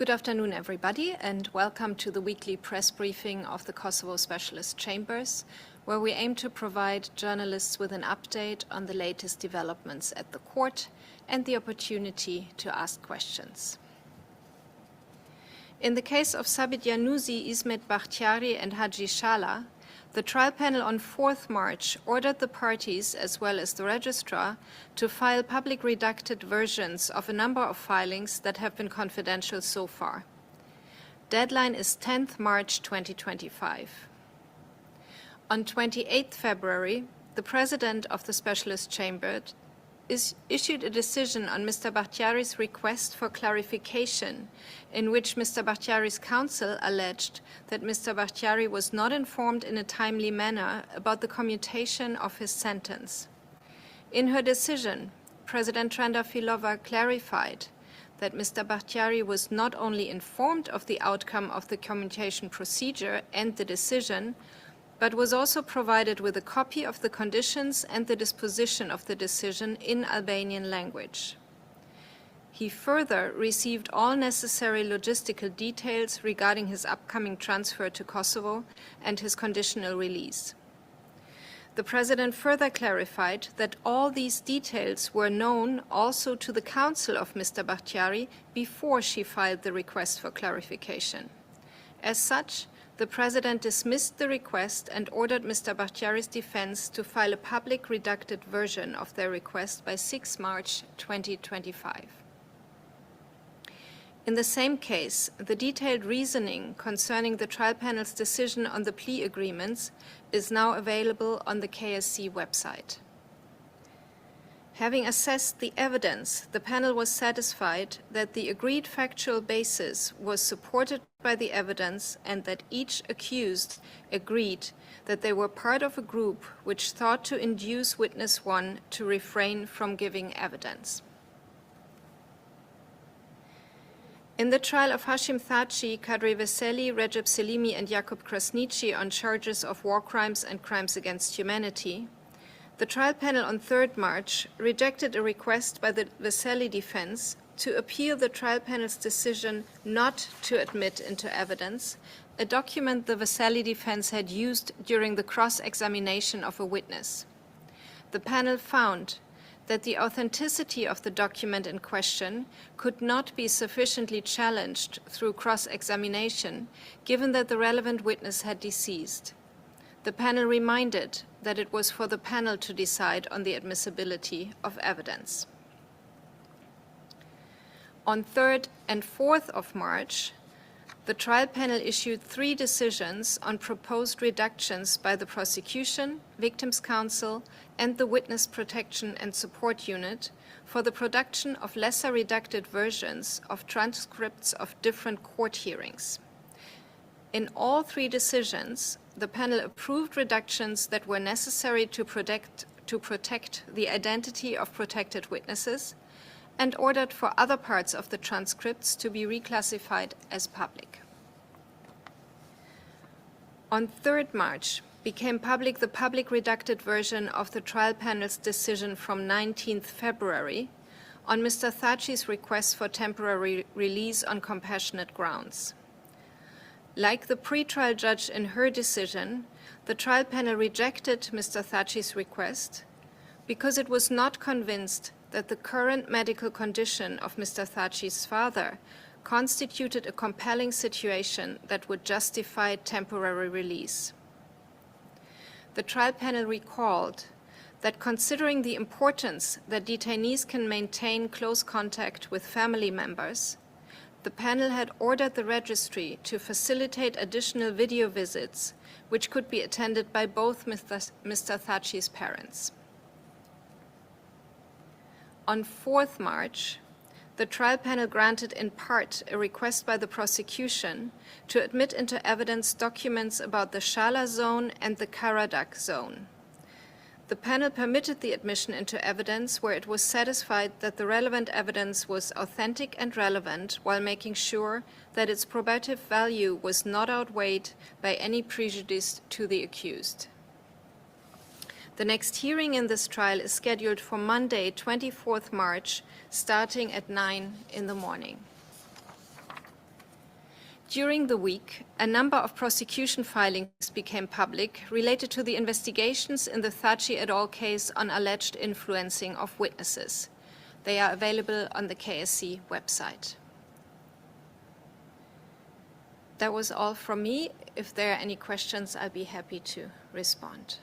Good afternoon, everybody, and welcome to the weekly press briefing of the Kosovo Specialist Chambers, where we aim to provide journalists with an update on the latest developments at the court and the opportunity to ask questions. In the case of Sabit Yanuzi, Ismet Bakhtiari, and Haji Shala, the trial panel on 4th March ordered the parties, as well as the registrar, to file public redacted versions of a number of filings that have been confidential so far. Deadline is 10th March 2025. On 28th February, the president of the Specialist Chamber issued a decision on Mr. Bakhtiari's request for clarification, in which Mr. Bakhtiari's counsel alleged that Mr. Bakhtiari was not informed in a timely manner about the commutation of his sentence. In her decision, President Trandafilova clarified that Mr. Bakhtiari was not only informed of the outcome of the commutation procedure and the decision, but was also provided with a copy of the conditions and the disposition of the decision in Albanian language. He further received all necessary logistical details regarding his upcoming transfer to Kosovo and his conditional release. The President further clarified that all these details were known also to the counsel of Mr. Bakhtiari before she filed the request for clarification. As such, the President dismissed the request and ordered Mr. Bakhtiari's defense to file a public redacted version of their request by 6 March 2025. In the same case, the detailed reasoning concerning the trial panel's decision on the plea agreements is now available on the KSC website. Having assessed the evidence, the panel was satisfied that the agreed factual basis was supported by the evidence and that each accused agreed that they were part of a group which thought to induce witness 1 to refrain from giving evidence. In the trial of Hashim Thaci, Kadri Veseli, Recep Selimi, and Jakub Krasniqi on charges of war crimes and crimes against humanity, the trial panel on 3rd March rejected a request by the Veseli defense to appeal the trial panel's decision not to admit into evidence a document the Veseli defense had used during the cross-examination of a witness. The panel found that the authenticity of the document in question could not be sufficiently challenged through cross-examination, given that the relevant witness had deceased. The panel reminded that it was for the panel to decide on the admissibility of evidence. On 3rd and 4th of March, the trial panel issued 3 decisions on proposed reductions by the prosecution, Victims' Counsel, and the Witness Protection and Support Unit for the production of lesser redacted versions of transcripts of different court hearings. In all 3 decisions, the panel approved reductions that were necessary to protect the identity of protected witnesses and ordered for other parts of the transcripts to be reclassified as public. On 3rd March became public the public redacted version of the trial panel's decision from 19th February on Mr. Thaci's request for temporary release on compassionate grounds. Like the pretrial judge in her decision, the trial panel rejected Mr. Thaci's request because it was not convinced that the current medical condition of Mr. Thaci's father constituted a compelling situation that would justify temporary release. The trial panel recalled that considering the importance that detainees can maintain close contact with family members, the panel had ordered the registry to facilitate additional video visits, which could be attended by both Mr. Thaci's parents. On 4th March, the trial panel granted in part a request by the prosecution to admit into evidence documents about the Shala zone and the Karadak zone. The panel permitted the admission into evidence where it was satisfied that the relevant evidence was authentic and relevant, while making sure that its probative value was not outweighed by any prejudice to the accused. The next hearing in this trial is scheduled for Monday, 24th March, starting at 9 in the morning. During the week, a number of prosecution filings became public related to the investigations in the Thaci et al. Case on alleged influencing of witnesses. They are available on the KSC website. That was all from me. If there are any questions, I'll be happy to respond.